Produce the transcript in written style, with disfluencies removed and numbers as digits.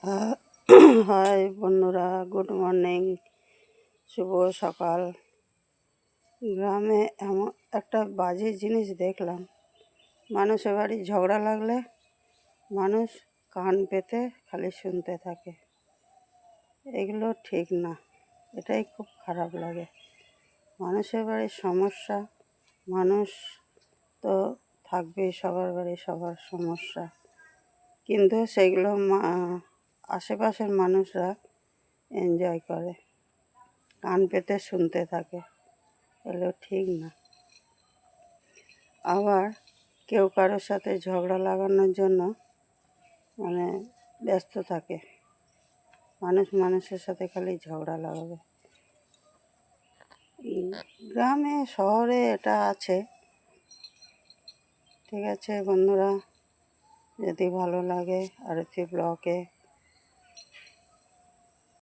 আহ, high বন্ধুরা, good morning, শুভ সকাল। গ্রামে এমন একটা বাজে জিনিস দেখলাম। মানুষের বাড়ি ঝগড়া লাগলে মানুষ কান পেতে খালি শুনতে থাকে। এগুলো ঠিক না, এটাই খুব খারাপ লাগে। মানুষের বাড়ির সমস্যা, মানুষ তো থাকবেই, সবার বাড়ি সবার সমস্যা, কিন্তু সেগুলো আশেপাশের মানুষরা এনজয় করে, কান পেতে শুনতে থাকে। এগুলো ঠিক না। আবার কেউ কারোর সাথে ঝগড়া লাগানোর জন্য ব্যস্ত থাকে। মানুষ মানুষের সাথে খালি ঝগড়া লাগাবে। গ্রামে শহরে এটা আছে। ঠিক আছে বন্ধুরা, যদি ভালো লাগে আরতি ব্লগে